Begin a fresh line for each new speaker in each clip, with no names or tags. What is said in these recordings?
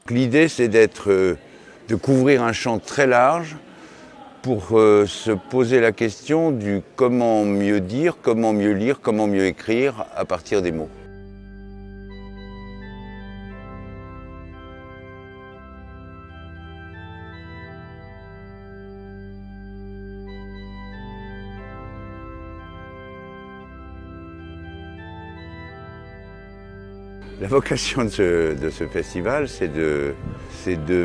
L'idée, c'est de couvrir un champ très large pour se poser la question du comment mieux dire, comment mieux lire, comment mieux écrire à partir des mots. La vocation de ce festival, c'est de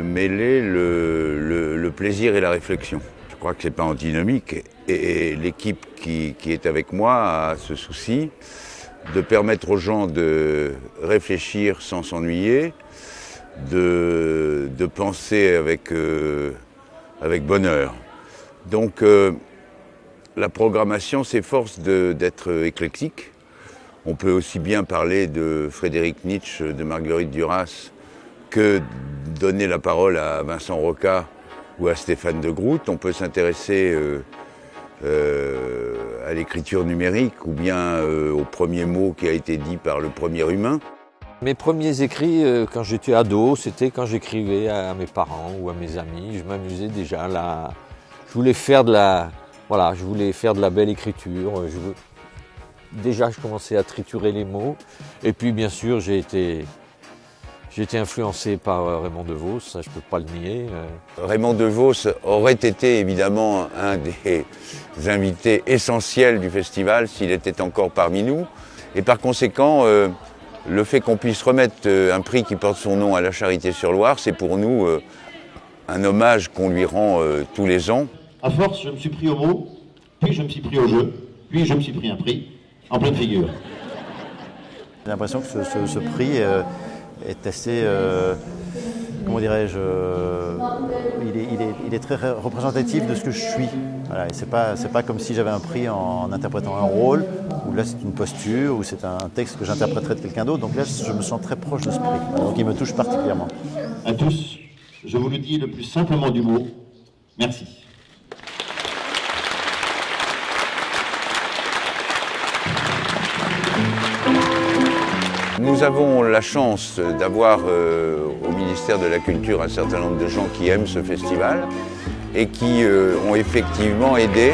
mêler le plaisir et la réflexion. Je crois que ce n'est pas antinomique et l'équipe qui est avec moi a ce souci de permettre aux gens de réfléchir sans s'ennuyer, de penser avec bonheur. Donc la programmation s'efforce d'être éclectique. On peut aussi bien parler de Frédéric Nietzsche, de Marguerite Duras, que donner la parole à Vincent Roca ou à Stéphane de Groot. On peut s'intéresser à l'écriture numérique ou bien au premier mot qui a été dit par le premier humain.
Mes premiers écrits, quand j'étais ado, c'était quand j'écrivais à mes parents ou à mes amis. Je m'amusais déjà là. Je voulais faire de la belle écriture. Déjà, je commençais à triturer les mots. Et puis, bien sûr, j'ai été influencé par Raymond DeVos, ça, je ne peux pas le nier.
Raymond DeVos aurait été évidemment un des invités essentiels du festival s'il était encore parmi nous. Et par conséquent, le fait qu'on puisse remettre un prix qui porte son nom à la Charité-sur-Loire, c'est pour nous un hommage qu'on lui rend tous les ans.
À force, je me suis pris au mot, puis je me suis pris au jeu, puis je me suis pris un prix. En pleine figure.
J'ai l'impression que ce prix est assez, comment dirais-je, il est très représentatif de ce que je suis. Voilà, et c'est pas comme si j'avais un prix en interprétant un rôle, où là c'est une posture, ou c'est un texte que j'interpréterais de quelqu'un d'autre. Donc là, je me sens très proche de ce prix. Donc il me touche particulièrement.
À tous, je vous le dis le plus simplement du mot, merci.
Nous avons la chance d'avoir au ministère de la Culture un certain nombre de gens qui aiment ce festival et qui ont effectivement aidé.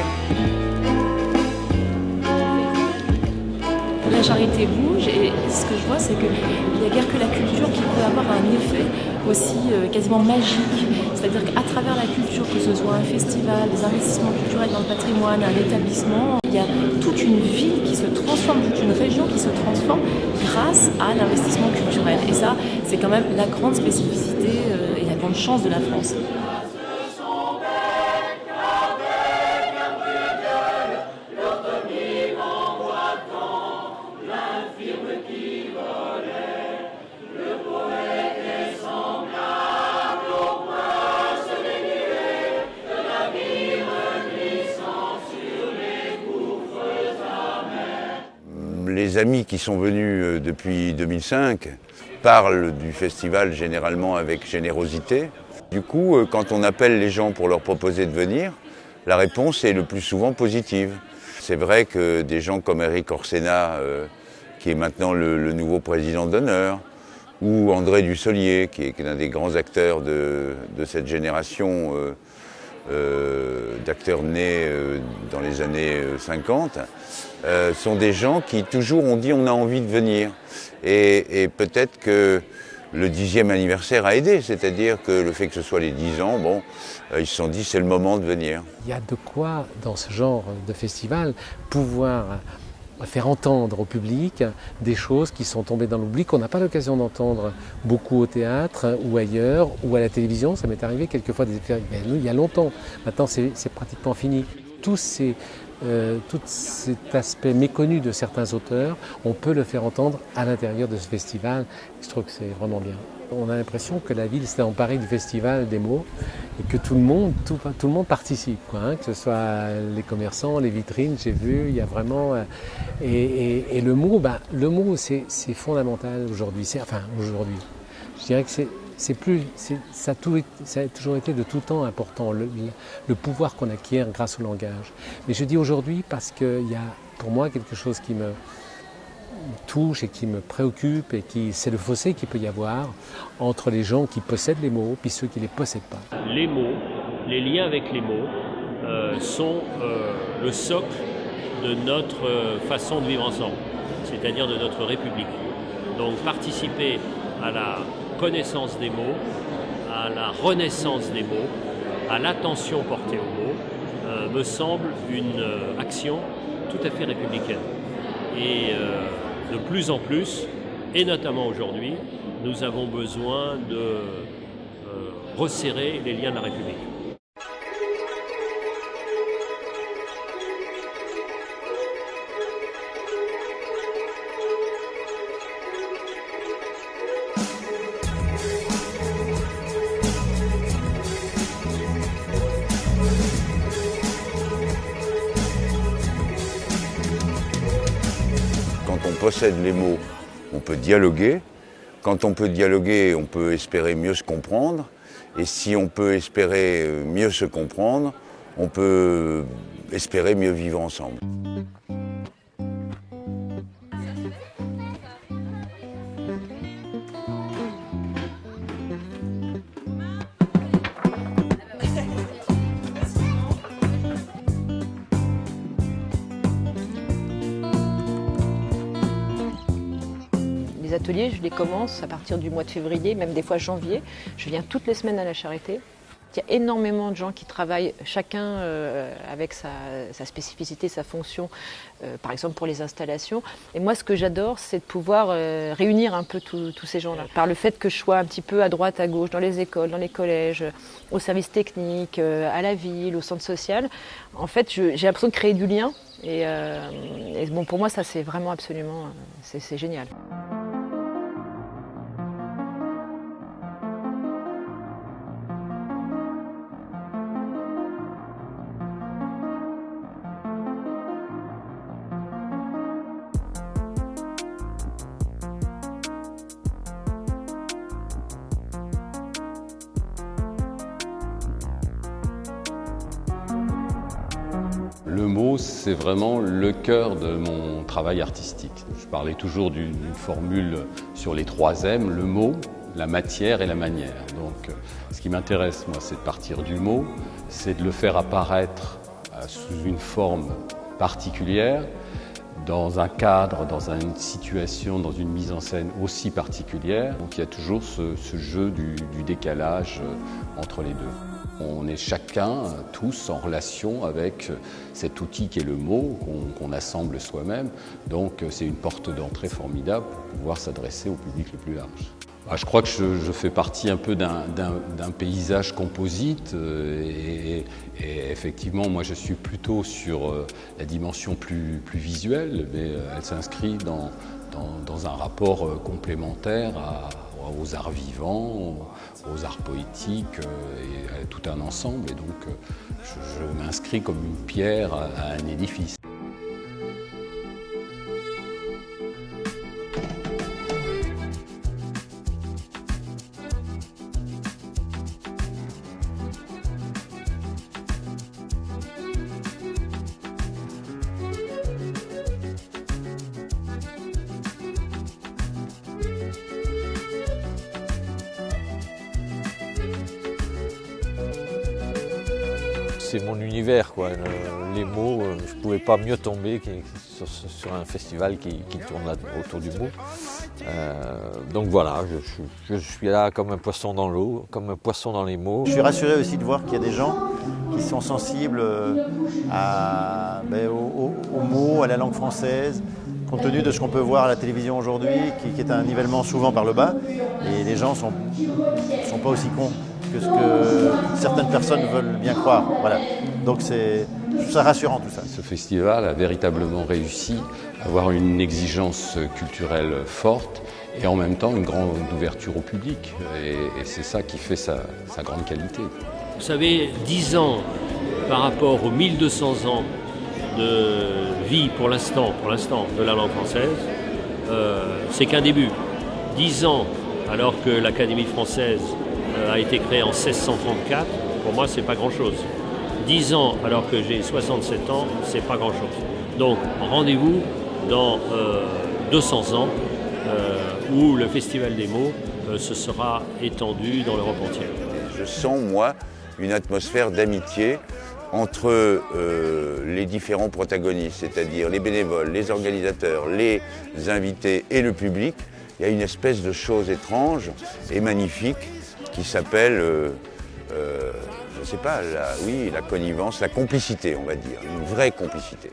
La charité bouge et ce que je vois, c'est qu'il n'y a guère que la culture qui peut avoir un effet aussi quasiment magique. C'est-à-dire qu'à travers la culture, que ce soit un festival, des investissements culturels dans le patrimoine, un établissement, il y a toute une ville qui se transforme, toute une région qui se transforme grâce à l'investissement culturel. Et ça, c'est quand même la grande spécificité et la grande chance de la France.
Les amis qui sont venus depuis 2005 parlent du festival généralement avec générosité. Du coup, quand on appelle les gens pour leur proposer de venir, la réponse est le plus souvent positive. C'est vrai que des gens comme Éric Orsena, qui est maintenant le nouveau président d'honneur, ou André Dussolier, qui est un des grands acteurs de cette génération d'acteurs nés dans les années 50, sont des gens qui toujours ont dit on a envie de venir. Et peut-être que le 10e anniversaire a aidé, c'est-à-dire que le fait que ce soit les 10 ans, bon, ils se sont dit c'est le moment de venir.
Il y a de quoi, dans ce genre de festival, pouvoir faire entendre au public des choses qui sont tombées dans l'oubli, qu'on n'a pas l'occasion d'entendre beaucoup au théâtre ou ailleurs, ou à la télévision. Ça m'est arrivé quelquefois il y a longtemps. Maintenant, c'est pratiquement fini. Tout cet aspect méconnu de certains auteurs, on peut le faire entendre à l'intérieur de ce festival. Je trouve que c'est vraiment bien. On a l'impression que la ville s'est emparée du festival des mots et que tout le monde participe, quoi, hein, que ce soit les commerçants, les vitrines, j'ai vu, il y a vraiment... et le mot, c'est fondamental aujourd'hui. Aujourd'hui, je dirais que ça a toujours été de tout temps important, le pouvoir qu'on acquiert grâce au langage. Mais je dis aujourd'hui parce qu'il y a pour moi quelque chose qui me touche et qui me préoccupe, et c'est le fossé qu'il peut y avoir entre les gens qui possèdent les mots et ceux qui ne les possèdent pas.
Les mots, les liens avec les mots sont le socle de notre façon de vivre ensemble, c'est-à-dire de notre République. Donc participer à la connaissance des mots, à la renaissance des mots, à l'attention portée aux mots, me semble une action tout à fait républicaine. Et de plus en plus, et notamment aujourd'hui, nous avons besoin de resserrer les liens de la République.
Quand on possède les mots, on peut dialoguer. Quand on peut dialoguer, on peut espérer mieux se comprendre. Et si on peut espérer mieux se comprendre, on peut espérer mieux vivre ensemble.
Les ateliers, je les commence à partir du mois de février, même des fois janvier. Je viens toutes les semaines à la Charité. Il y a énormément de gens qui travaillent, chacun avec sa spécificité, sa fonction, par exemple pour les installations. Et moi, ce que j'adore, c'est de pouvoir réunir un peu tous ces gens-là. Par le fait que je sois un petit peu à droite, à gauche, dans les écoles, dans les collèges, au service technique, à la ville, au centre social, en fait, j'ai l'impression de créer du lien. Et bon, pour moi, ça, c'est vraiment absolument, c'est génial.
Le mot, c'est vraiment le cœur de mon travail artistique. Je parlais toujours d'une formule sur les 3 M, le mot, la matière et la manière. Donc, ce qui m'intéresse, moi, c'est de partir du mot, c'est de le faire apparaître sous une forme particulière, dans un cadre, dans une situation, dans une mise en scène aussi particulière. Donc il y a toujours ce jeu du décalage entre les deux. On est chacun, tous, en relation avec cet outil qui est le mot, qu'on assemble soi-même. Donc c'est une porte d'entrée formidable pour pouvoir s'adresser au public le plus large. Je crois que je fais partie un peu d'un paysage composite et effectivement, moi je suis plutôt sur la dimension plus visuelle, mais elle s'inscrit dans un rapport complémentaire aux arts vivants, aux arts poétiques et à tout un ensemble. Et donc je m'inscris comme une pierre à un édifice.
C'est mon univers, quoi. Les mots, je ne pouvais pas mieux tomber sur un festival qui tourne autour du mot. Donc voilà, je suis là comme un poisson dans l'eau, comme un poisson dans les mots.
Je suis rassuré aussi de voir qu'il y a des gens qui sont sensibles aux mots, à la langue française, compte tenu de ce qu'on peut voir à la télévision aujourd'hui, qui est un nivellement souvent par le bas. Et les gens ne sont pas aussi cons que ce que certaines personnes veulent bien croire. Voilà. Donc je trouve ça rassurant tout ça.
Ce festival a véritablement réussi à avoir une exigence culturelle forte et en même temps une grande ouverture au public. Et c'est ça qui fait sa grande qualité.
Vous savez, 10 ans par rapport aux 1200 ans de vie pour l'instant de la langue française, c'est qu'un début. 10 ans alors que l'Académie française a été créée en 1634, pour moi c'est pas grand-chose. 10 ans alors que j'ai 67 ans, c'est pas grand-chose. Donc rendez-vous dans 200 ans, où le Festival des mots se sera étendu dans l'Europe entière.
Je sens, moi, une atmosphère d'amitié entre les différents protagonistes, c'est-à-dire les bénévoles, les organisateurs, les invités et le public. Il y a une espèce de chose étrange et magnifique qui s'appelle, je ne sais pas, la connivence, la complicité, on va dire, une vraie complicité.